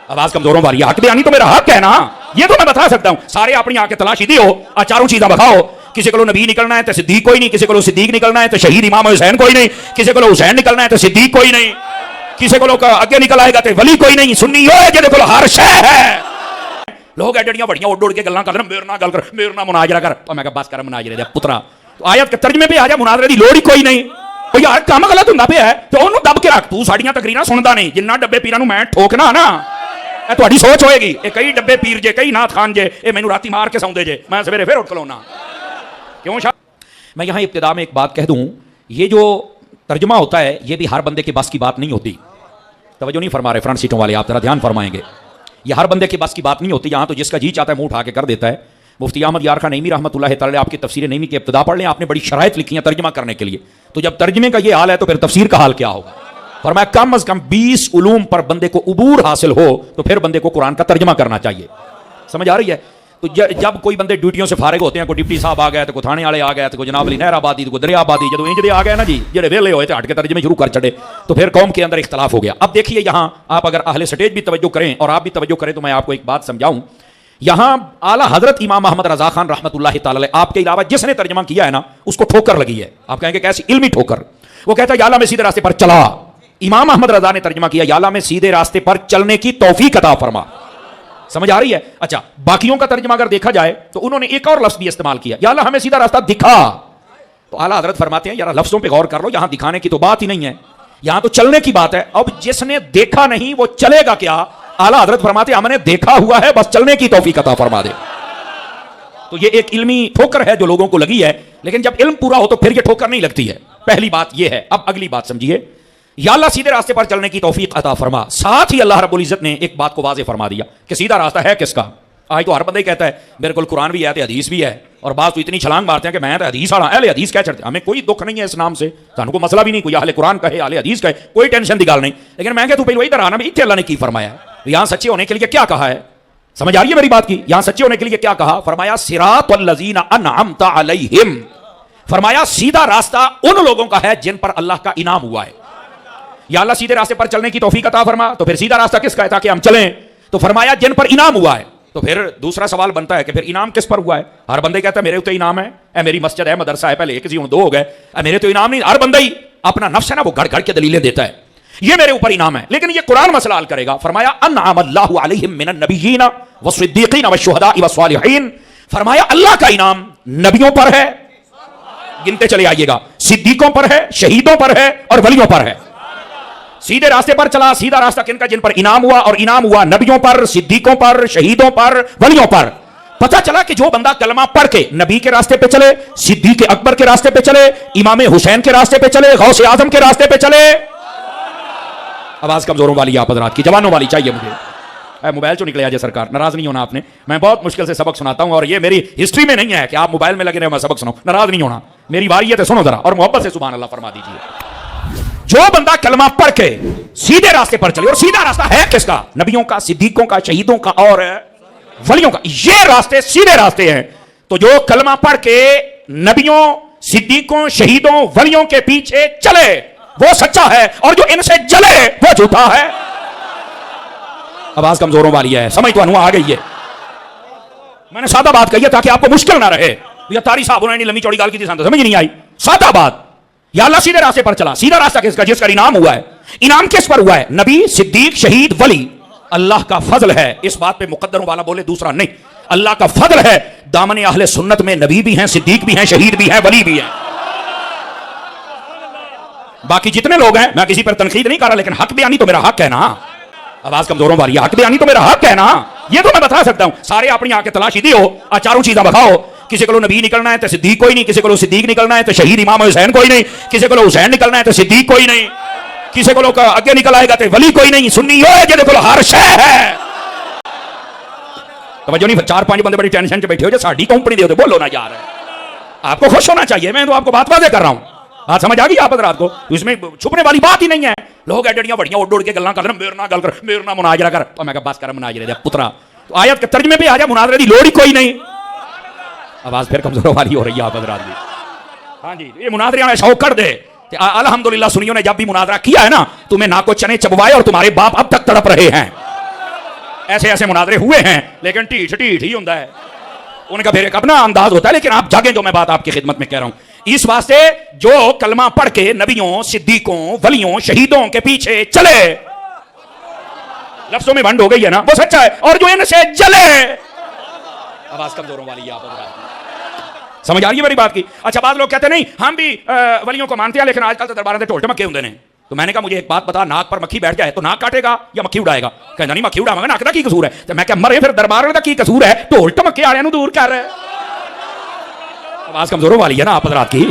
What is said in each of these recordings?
आवाज कमजोरों वाली हक बयानी तो मेरा हक है ना, ये तो मैं बता सकता हूं। सारे अपनी आके तलाशी दियो, आ चारों चीजा बखाओ। किसी को नबी निकलना है तो सिद्दीक कोई नहीं, किसी को सिद्दीक निकलना है तो शहीद इमाम हुसैन कोई नहीं, किसी को हुसैन निकलना है तो सिद्दीक कोई नहीं, किसी को अगे निकल आएगा तो वली कोई नहीं। सुन्नी हो है जिहदे कोल हर शै है। लोग एडियां बड़ियां उड़ उड़ के गल्लां कर, मेरे नाल गल कर, मेरे नाल मुनाजरा कर। मैं कहा बस कर मुनाजरे दे पुत्रा, तो आयत के तर्जमे पे आ जा, मुनाजरे दी लोड़ ही कोई नहीं। ओ यार काम गलत हुंदा पिया है ते ओनू दब के रख। तू साड़ियां तकरीरां सुनदा नहीं, जिन्ना डब्बे पीरां नू मैं ठोकना ना, ਇਹ ਤੁਹਾਡੀ सोच होएगी। ये कई डब्बे पीर जे, कई नाथ खान जे, ये मैनू राती मार के सौंदे जे, मैं सवेरे फिर उठ खलोना क्यों। मैं यहाँ इब्तिदा में एक बात कह दूं, ये जो तर्जुमा होता है ये भी हर बंदे के बस की बात नहीं होती। तवज्जो नहीं फरमा रहे फ्रंट सीटों वाले, आप जरा ध्यान फरमाएंगे। ये हर बंदे के बस की बात नहीं होती। यहाँ तो जिसका जी चाहता है मुंह उठा के कर देता है। मुफ्ती अहमद यार खान नईमी रहमतुल्लाह तआला आपकी तफसीर नईमी की इब्तिदा पढ़ लें, आपने बड़ी शराइत लिखी है तर्जुमा करने के लिए। तो जब तर्जुमे का ये हाल है तो फिर तफसीर का हाल क्या होगा। फरमाया कम अज कम 20 उलूम पर बंदे को उबूर हासिल हो तो फिर बंदे को कुरान का तर्जुमा करना चाहिए। समझ आ रही है। तो जब कोई बंदे ड्यूटियों से फारिग होते हैं, कोई डिप्टी साहब आ गए तो कोई थाने वाले आ गए तो कोई जनाब अली नहराबादी तो कोई दरियाबादी, जब इंज दे आ गए ना जी जेडे वेले होए तो हट के तर्जुमे शुरू कर चढ़े, तो फिर कौम के अंदर इख्तलाफ हो गया। अब देखिए यहाँ आप अगर अहले स्टेज भी तवज्जो करें और आप भी तवज्जो करें तो मैं आपको एक बात समझाऊं। यहाँ आला हजरत इमाम अहमद रजा खान रहमतुल्लाह तआला आपके अलावा जिसने तर्जुमा किया है ना उसको ठोकर लगी है। आप कहेंगे कैसी इल्मी ठोकर। वो कहता है या अल्लाह मैं सीधे रास्ते पर चला। इमाम अहमद रजा ने तर्जुमा किया या अल्लाह में सीधे रास्ते पर चलने की तौफीक अता फरमा। समझ आ रही है। अच्छा, बाकियों का तर्जुमा अगर देखा जाए तो उन्होंने एक और लफ्ज भी इस्तेमाल किया, या अल्लाह हमें सीधा रास्ता दिखा। तो आला हजरत फरमाते हैं यार लफ्जों पे गौर कर लो, यहां दिखाने की तो बात ही नहीं है, यहां तो चलने की बात है। अब जिसने देखा नहीं वो चलेगा क्या। आला हजरत फरमाते हमने देखा हुआ है, बस चलने की तौफीक अता फरमा दे। तो ये एक इल्मी ठोकर है जो लोगों को लगी है, लेकिन जब इल्म पूरा हो तो फिर ये ठोकर नहीं लगती है। पहली बात ये है। अब अगली बात समझिए, या अल्लाह सीधे रास्ते पर चलने की तौफीक अता फरमा। साथ ही अल्लाह रब्बुल इज्जत ने एक बात को वाज़ेह फरमा दिया कि सीधा रास्ता है किसका। आज तो हर बंदा ही कहता है मेरे को कुरान भी है तो हदीस भी है, और बात तो इतनी छलांग मारते हैं कि मैं तो हदीस वाला, अहले हदीस कह चढ़ते। हमें कोई दुख नहीं है इस नाम से, सानू को मसला भी नहीं, कोई अहले कुरान कहे अहले हदीस कहे, कोई टेंशन की गल नहीं। लेकिन मैं क्या तू पहले इधर आना भी, इतने अल्लाह ने की फरमाया, यहां सच्चे होने के लिए क्या कहा है। समझ आ रही है मेरी बात की। यहां सच्चे होने के लिए क्या कहा। फरमाया सिरातल लज़ीना अनअमता अलैहिम। फरमाया सीधा रास्ता उन लोगों का है जिन पर अल्लाह का इनाम हुआ है। या अल्लाह सीधे रास्ते पर चलने की तौफीक अता फरमा, तो फिर सीधा रास्ता किसका है ताकि हम चलें। तो फरमाया जिन पर इनाम हुआ है। तो फिर दूसरा सवाल बनता है कि फिर इनाम किस पर हुआ है। हर बंदे कहता है मेरे ऊपर इनाम है, ए मेरी मस्जिद है, मदरसा है, पहले एक जी दो हो गए, मेरे तो इनाम नहीं। हर बंदा ही अपना नफ्स है ना वो घड़ घड़ के दलीलें देता है, ये मेरे ऊपर इनाम है। लेकिन ये कुरान मसला हल करेगा। फरमाया अन्अमल्लाहु अलैहिम मिनन नबिय्यीन वस्सिद्दीकीन वश्शुहदाई वस्सालिहीन। फरमाया अल्लाह का इनाम नबियों पर है, गिनते चले आइएगा, सिद्दीकों पर है, शहीदों पर है और वलियों पर है। सीधे रास्ते पर चला, सीधा रास्ता किनका, जिन पर इनाम हुआ, और इनाम हुआ नबियों पर, सिद्दीकों पर, शहीदों पर, वलियों पर। पता चला कि जो बंदा कलमा पढ़ के नबी के रास्ते पे चले, सिद्दीक अकबर के रास्ते पे चले, इमाम हुसैन के रास्ते पे चले, गौसे आजम के रास्ते पे चले। आवाज कमजोरों वाली आप हजरात की, जवानों वाली चाहिए मुझे। मोबाइल चो निकले आज सरकार, नाराज नहीं होना आपने। मैं बहुत मुश्किल से सबक सुनाता हूं और ये मेरी हिस्ट्री में नहीं है कि आप मोबाइल में लगे रहे मैं सबक सुनाऊं। नाराज नहीं होना, मेरी बारी है तो सुनो जरा और मोहब्बत से सुभान अल्लाह फरमा दीजिए। जो बंदा कलमा पढ़ के सीधे रास्ते पर चले, और सीधा रास्ता है किसका, नबियों का, सिद्दीकों का, शहीदों का और वलियों का, ये रास्ते सीधे रास्ते हैं। तो जो कलमा पढ़ के नबियों, सिद्दीकों, शहीदों, वलियों के पीछे चले वो सच्चा है, और जो इनसे जले वो झूठा है। आवाज कमजोरों वाली है, समझ तो आ गई है। मैंने सादा बात कही है ताकि आपको मुश्किल ना रहे। या तारी साहब उन्होंने लंबी चौड़ी गाल की थी, समझ नहीं आई। सादा बात, या अल्लाह सीधे रास्ते पर चला। सीधा रास्ता किसका, जिसका इनाम हुआ है। इनाम किस पर हुआ है, नबी, सिद्दीक, शहीद, वली। अल्लाह का फजल है। इस बात पे मुकद्दरों वाला बोले दूसरा नहीं, अल्लाह का फजल है। दामने अहले सुन्नत में नबी भी हैं, सिद्दीक भी हैं, शहीद भी हैं, वली भी हैं। बाकी जितने लोग हैं, मैं किसी पर तनकीद नहीं कर रहा, लेकिन हक बयानी तो मेरा हक है ना। आवाज कमजोरों वाली, हक बयानी तो मेरा हक है ना, ये तो मैं बता सकता हूं। सारे अपनी आके तलाशी दियो, आ चारों चीजा बखाओ। किसी को नबी निकलना है तो सिद्दीक कोई नहीं, किसी को सिद्दीक निकलना है तो शहीद इमाम हुसैन कोई नहीं, किसी को हुसैन निकलना है तो सिद्दीक कोई नहीं, किसी को अगे निकल आएगा तो वली कोई नहीं। सुन्नी हो है जिहदे कोल हर शै है। तवज्जो नहीं, 4-5 बंदे बड़ी टेंशन च बैठे हो जो साडी कंपनी दे, बोलो ना यार, आपको खुश होना चाहिए। मैं तो आपको बात वाज़ेह कर रहा हूं, बात समझ आ गई आप हज़रात को। इसमें छुपने वाली बात ही नहीं है। लोग एडियां बड़ियां उड़ उड़ के गल्लां कर, मेरे नाल गल कर, मेरे नाल मुनाजरा कर। मैं कहा बस कर मुनाजरे दे पुत्रा। तो आयत के तर्जुमे पे आ जा, मुनाजरे की लोड़ ही कोई नहीं। आवाज फिर कमजोरों वाली हो रही है आप हज़रात की। हाँ जी, ये मुनाजरे में शौक कर दे। अल्हम्दुलिल्लाह सुनियों ने जब भी मुनाजरा किया है ना, तुम्हें ना को चने चबवाए और तुम्हारे बाप अब तक तड़प रहे हैं। ऐसे ऐसे मुनाजरे हुए हैं, लेकिन ढीठ ढीठ ही होता है उनका, फिर एक अपना अंदाज होता है। लेकिन आप जागे जो मैं बात आपकी खिदमत में कह रहा हूं। इस वास्ते जो कलमा पढ़ के नबियों, सिद्दीकों, वलियों, शहीदों के पीछे चले, लफ्जों में वंड हो गई है ना, वो सच्चा है। और जो इनसे जले, आवाज कमजोरों वाली है, आप समझ आ रही है मेरी बात की? अच्छा, बाद लोग कहते नहीं हम भी वलियों को मानते हैं, लेकिन आजकल तो दरबार से ढोल टमके होंगे ने। तो मैंने कहा मुझे एक बात बता, नाक पर मक्खी बैठ जाए तो नाक काटेगा या मक्खी उड़ाएगा? कहना नहीं मक्खी उड़ावांगा, नाक का की कसूर है? तो मैं क्या मरे फिर दरबार का की कसूर है? ढोल टमके वाले नूं दूर कर। आवाज कमजोरों वाली है ना आप हज़रात की।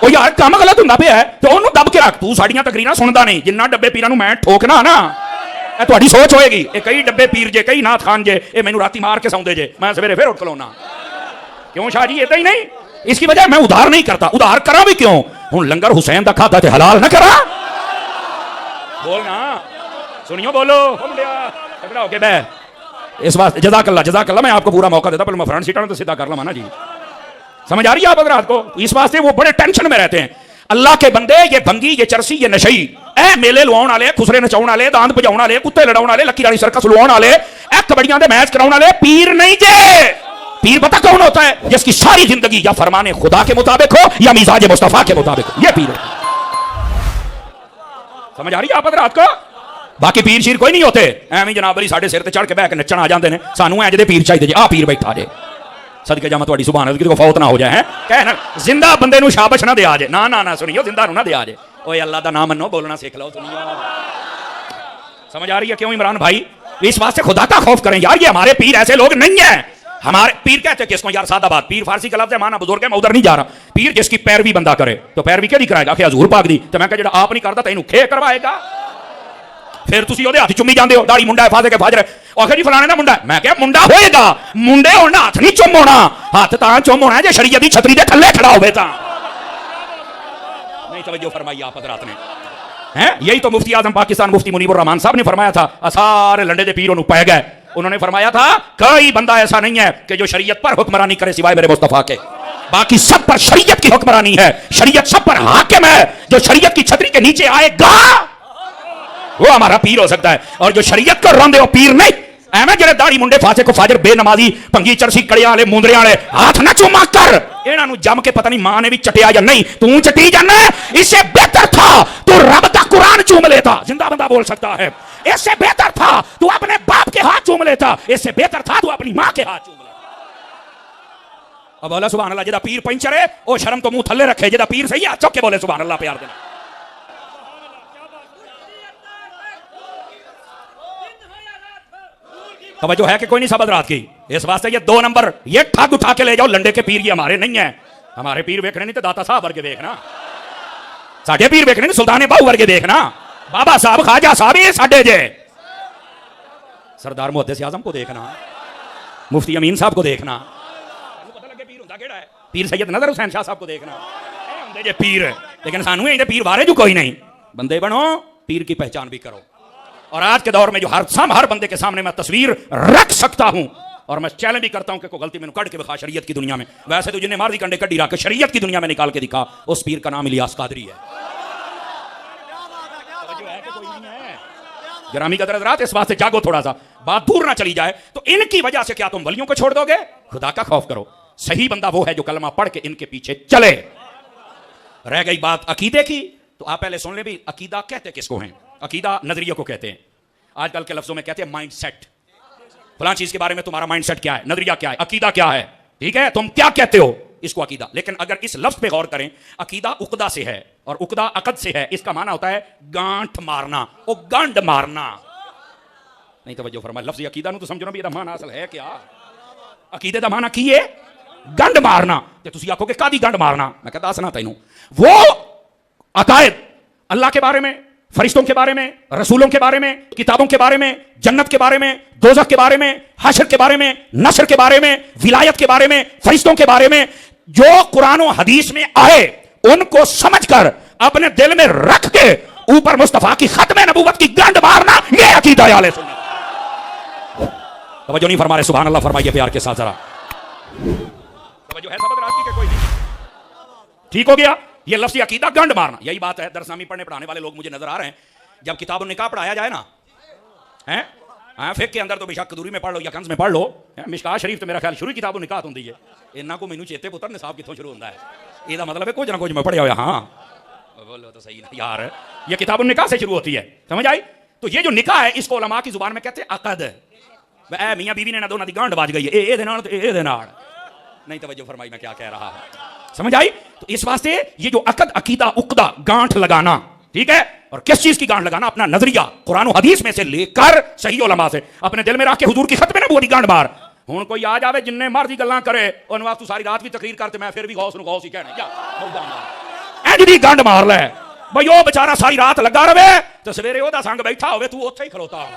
ओ यार काम गलत हुंदा पिया है तो ओनू दब के रख। तू साड़ियां तकरीरां सुनदा नहीं, जिन्ना डब्बे पीरां नूं मैं ठोकना ना, ਇਹ ਤੁਹਾਡੀ सोच होएगी। ये कई डब्बे पीर जे, कई नाथ खान जे, ये मैनू राती मार के सौंदे जे, मैं सवेरे फिर उठ खलोना। क्यों शाह जी? इतना ही नहीं, इसकी वजह मैं उधार नहीं करता। उधार करा भी क्यों? हूं लंगर हुसैन दा खादा ते हलाल ना करा। बोलना सुनियो, बोलो तगड़ा होके बह। इस बात जज़ाकल्लाह मैं आपको पूरा मौका देता, पहले मैं फ्रंट सीटर तो सीधा कर लवा ना जी। समझ आ रही है आप हज़रात को? इस वास्ते वो बड़े टेंशन में रहते हैं। अल्लाह के बंदे, ये भंगी, ये चरसी, ये नशई, ए मेले लुआउण वाले, खुसरे नचाउण वाले, दांत बजाउण वाले, कुत्ते लड़ाउण वाले, लक्की रानी सर्कस लुआउण वाले, ए कबड्डियां दे मैच कराउण वाले पीर नहीं जे। पीर पता कौन होता है? जिसकी सारी जिंदगी या फरमाने खुदा के मुताबिक हो या मिजाज मुस्तफा के मुताबिक हो, ये पीर है। समझ आ रही है आप हज़रात को? बाकी पीर शीर कोई नहीं होते, एवं जनाब अली साडे सिर ते चढ़ के बह के नचण आ जाते हैं। सानू इंज दे पीर चाहिए जे, आ पीर बैठा जे, सदके जामा तुहाडी सुभान अल्लाह, किसी को फौत ना हो जाए। कह ना जिंदा बंदे नूं शाबाश ना दे आ जे, ना ना ना सुनियो, जिंदा नूं ना दे आ जे। ओए अल्लाह दा नाम मनो, बोलना सीख लो। सुनियो, समझ आ रही है? क्यों इमरान भाई? इस वास्ते खुदा का खौफ करें यार। ये हमारे पीर ऐसे लोग नहीं है। हमारे पीर कहते हैं किसको यार? सादा बात, पीर फारसी का लफ्ज़ है, माना बुजुर्ग है, मैं उधर नहीं जा रहा। पीर जिसकी पैरवी बंदा करे, तो पैरवी क्या कराएगा? कि हजूर पाक दी। तो मैं कहा जेड़ा आप नहीं करता तैनूं खे करवाएगा। फिर तुसी ओदे हाथ चुम्मी जांदे हो, दाढ़ी मुंडा है, फादे के फाजर है, आखिर जी फलाने दा मुंडा है। मैं क्या मुंडा होएगा? मुंडे होना हाथ नहीं चुम होना, हाथ तां चुम होना जे शरीयत दी छतरी दे थल्ले खड़ा होवे तां। नहीं तवज्जो फरमाई आप हज़रात ने, हैं? यही तो मुफ्ती आजम पाकिस्तान मुफ्ती मुनीबुर रहमान साहब ने फरमाया था। सारे लंडे दे पीर ओनू पै गए। उन्होंने फरमाया था कोई बंदा ऐसा नहीं है कि जो शरीयत पर हुक्मरानी करे सिवाय मेरे मुस्तफा के। बाकी सब पर शरीयत की हुक्मरानी है, शरीयत सब पर हाकिम है। जो शरीयत की छतरी के नीचे आएगा वो हमारा पीर हो सकता है, और जो शरीयत को रोंदे वो पीर नहीं। एवं जेड़े दाढ़ी मुंडे फासे को फाजर बेनमाजी भंगी चरसी कड़ियां वाले मुंदरियां वाले हाथ ना चूमा कर। इन्हां नूं जम के पता नहीं मां ने भी चटिया या नहीं, तू चटी जाना। इससे बेहतर था तू रब दा कुरान चूम लेता। जिंदा बंदा बोल सकता है। इससे बेहतर था तू अपने बाप के हाथ चूम लेता। इससे बेहतर था तू अपनी मां के हाथ चूम लेता। अब बोला सुभान अल्लाह। जेदा पीर पंचर है ओ शर्म तो मुंह थल्ले रखे, जेदा पीर सही है चौक के बोले सुभान अल्लाह प्यार देना। तवज्जो है कि कोई नहीं सब हज़रात की? इस वास्ते ये 2 नंबर ये ठग उठा के ले जाओ। लंडे के पीर ये हमारे नहीं है। हमारे पीर वेखने नहीं तो दाता साहब वर्गे देखना, साडे पीर वेखने नहीं सुल्तान बाहू वर्गे देखना, बाबा साहब खाजा साहब ये साडे जे, सरदार मुहद्दिस आजम को देखना, मुफ्ती अमीन साहब को देखना, पता लगे पीर हुंदा केड़ा है। पीर सैयद नजर हुसैन शाह साहब को देखना, ए हुंदे जे पीर। लेकिन सानू इहदे पीर बारे जो कोई नहीं। बंदे बनो, पीर की पहचान भी करो। और आज के दौर में जो हर बंदे के सामने मैं तस्वीर रख सकता हूं, और मैं चैलेंज भी करता हूं कि कोई गलती मैंने कट के दिखा शरीयत की दुनिया में। वैसे तो जिन्हें मार दी कंडे कड्डी रख के शरीयत की दुनिया में निकाल के दिखा, उस पीर का नाम इलियास कादरी है। गिरामी कदर हज़रात, इस बात से जागो थोड़ा सा, बात दूर ना चली जाए। तो इनकी वजह से क्या तुम वलियों को छोड़ दोगे? खुदा का खौफ करो। सही बंदा वो है जो कलमा पढ़ के इनके पीछे चले। रह गई बात अकीदे की, तो आप पहले सुन ले भी अकीदा कहते किसको हैं? अकीदा नजरिया को कहते हैं। आजकल के लफ्जों में कहते हैं माइंड सेट। फलां चीज के बारे में तुम्हारा माइंड सेट क्या है, नजरिया क्या है, अकीदा क्या है, ठीक है, तुम क्या कहते हो, इसको अकीदा। लेकिन अगर इस लफ्ज पे गौर करें, अकीदा उकदा से है और उकदा अकद से है। इसका माना होता है गांठ मारना, ओ गंड मारना। नहीं तवज्जो फरमाए, लफ्ज अकीदा नु तो समझो ना भी माना असल है क्या? अकीदे दा माना की है? गंड मारना। ते तुसी आखोगे कादी गंड मारना? मैं कहता दसना तैनू। वो अकायद अल्लाह के बारे में, फरिश्तों के बारे में, रसूलों के बारे में, किताबों के बारे में, जन्नत के बारे में, दोज़ख के बारे में, हशर के बारे में, नशर के बारे में, विलायत के बारे में, फरिश्तों के बारे में, जो कुरान और हदीस में आए उनको समझकर अपने दिल में रख के ऊपर मुस्तफा की खत्म नबूवत की गंड मारना, ये अकीदा आले सुन्नत। तवज्जो नहीं फरमा रहे? सुभान अल्लाह फरमाइए प्यार के साथ जरा। तवज्जो है सब रात की कोई नहीं? ठीक हो गया? ये लफ्ज़ अकीदा गंड मारना, यही बात है। दरसामी पढ़ने पढ़ाने वाले लोग मुझे नजर आ रहे हैं। जब किताब निकाह पढ़ाया जाए ना, हैं हाँ फिक के अंदर तो बेशक कदूरी में पढ़ लो या कंज में पढ़ लो, मिशकात शरीफ तो मेरा ख्याल शुरू किताबों निकात होंगी है। इन्ना को मैनू चेते पुत्र निसाब कितों शुरू होता है, यदा मतलब है कुछ ना कुछ मैं पढ़िया हुआ। हाँ बोलो तो सही ना यार, ये किताब निकाह से शुरू होती है, समझ आई। तो ये जो निकाह है इसको उलमा की जुबान में कहते हैं अकद। मियाँ बीवी ने ना दोनों की गांठ बाज गई है, ए नहीं तवज्जो फरमाई मैं क्या कह रहा हूं, समझ आई। तो इस वास्ते ये जो अकद अकीदा उकदा गांठ लगाना, ठीक है, और किस चीज की गांठ लगाना, अपना नजरिया कुरान और हदीस में से लेकर सही उलमा से अपने दिल में रख के हुजूर की खत्म में नबूवत की गांठ मार। हुन कोई आ जावे जिन्ने मर्जी गल्लां करे और नवाज तू सारी रात भी तकरीर करते मैं फिर भी गौस ही कहना या इंज दी गांठ मार ले भाई। ओ बेचारा सारी रात लगा रहे तो सवेरे ओदा संग बैठा होवे तू उत्थे ही खलोता हो।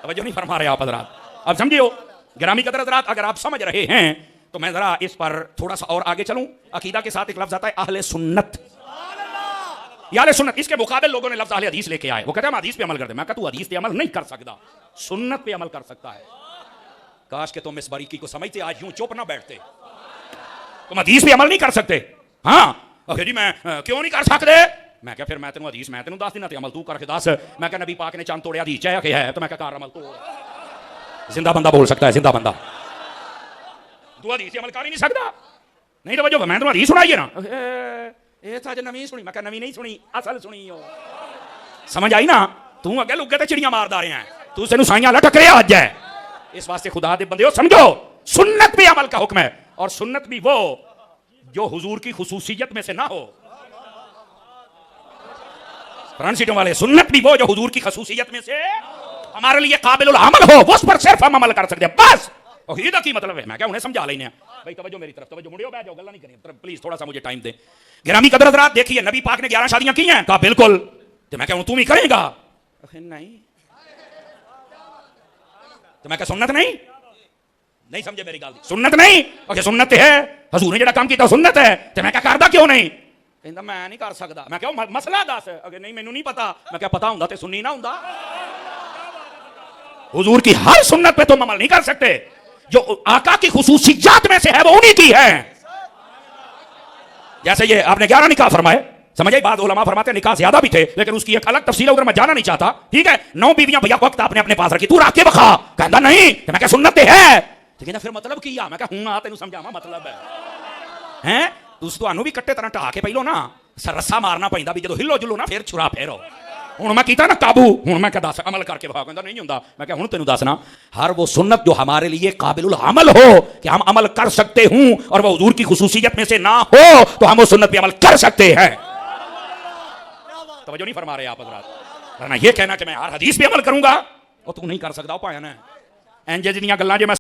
तवज्जो नहीं फरमा रहे आप हज़रात, अब समझियो गिरामी कदर हज़रात, अगर आप समझ रहे हैं तो मैं जरा इस पर थोड़ा सा और आगे चलूं। अकीदा के साथ एक लफ्ज आता है अहले सुन्नत, याले सुन्नत। इसके मुकाबले लोगों ने लफ्ज अहले हदीस लेके आए, वो कहते हैं हम हदीस पे अमल करते हैं। मैं कहता हूं हदीस पे अमल नहीं कर सकता, सुन्नत पे अमल कर सकता है। काश के तुम इस बारीकी को समझते, आज यूं चुप ना बैठते। तुम हदीस पे अमल नहीं कर सकते, हाँ जी मैं क्यों नहीं कर सकते। मैं क्या फिर मैं तेन हदीस मैं तेन दस दिन अमल तू करके दस। मैं क्या नबी पाक ने चंद तोड़िया हदीस चाहे है तो मैं क्या अमल तोड़। जिंदा बंदा बोल सकता है, जिंदा बंदा तू हदीस अमल कर ही नहीं सकता। नहीं तो वजह मैं तुम्हें हदीस सुनाइए ना, ये तो अज नवी सुनी। मैं क्या नवी नहीं सुनी, असल सुनी हो। समझ आई ना, तू अगे लुगे तो चिड़ियां मारदा रहे हैं, तू तेन साइयां ला टकरिया अज है। इस वास्ते खुदा दे बंदे हो समझो, सुन्नत भी अमल का हुक्म है, और सुन्नत भी वो जो हुजूर की खुसूसियत में से ना हो। फ्रंट सीटों वाले, सुन्नत भी वो जो हुजूर की खुसूसियत में से हमारे लिए काबिल अमल हो, वो उस पर सिर्फ हम अमल कर सकते हैं बस। और ये की मतलब है, मैं क्या उन्हें समझा लेने भाई। तवज्जो मेरी तरफ, तवज्जो मुड़ियो, बैठ जाओ, गल्ला नहीं करिए प्लीज, थोड़ा सा मुझे टाइम दे। गिरामी कदर हज़रात देखिए, नबी पाक ने 11 शादियां की हैं, कहा बिल्कुल। तो मैं क्या तुम ही करेगा, नहीं। तो मैं क्या सुन्नत नहीं समझे मेरी गल, सुन्नत नहीं। ओके सुन्नत है, हजूर ने जो काम किया सुन्नत है, तो मैं क्या करदा क्यों नहीं। कहता मैं नहीं कर सकता। मैं क्या मसला दस, अगर नहीं मैनू नहीं पता। मैं क्या पता हुंदा ते सुन्नी ना हुंदा। हुजूर की हर सुन्नत पे तुम अमल नहीं कर सकते, जो आका की खुसूसियत में से है वो उन्हीं की है। जैसे ये आपने 11 निकाह फरमाए, समझे, बाद उलमा फरमाते निकाह ज्यादा भी थे, लेकिन उसकी एक अलग तफसील उधर मैं जाना नहीं चाहता, ठीक है। 9 बीवियां भैया वक्त आपने अपने पास रखी, तू रख के बखा। कहता नहीं, तो मैं क्या सुन्नत है, तो कहता फिर मतलब किया। मैं क्या हूं तेन समझावा मतलब है तुहानू भी कट्टे तरह ढा के पहलो ना रस्सा मारना पैंदा भी, जो हिलो जुलो ना फिर छुरा फेरो। हुण मैं कीता ना काबू, हुण मैं क्या दस अमल करके बखा। कहता नहीं हुंदा। मैं क्या हुण तेनू दसना, हर वो सुन्नत जो हमारे लिए काबिल अमल हो कि हम अमल कर सकते हूं, और वह हुजूर की खुसूसियत में से ना हो, तो हम उस सुन्नत पे अमल कर सकते हैं। तवज्जो नहीं फरमा रहे आप हज़रात। वरना ये कहना कि मैं हर हदीस पे अमल करूंगा, और तू नहीं कर सकता, पाया ना इंज जिहड़ियां गल्लां जे मैं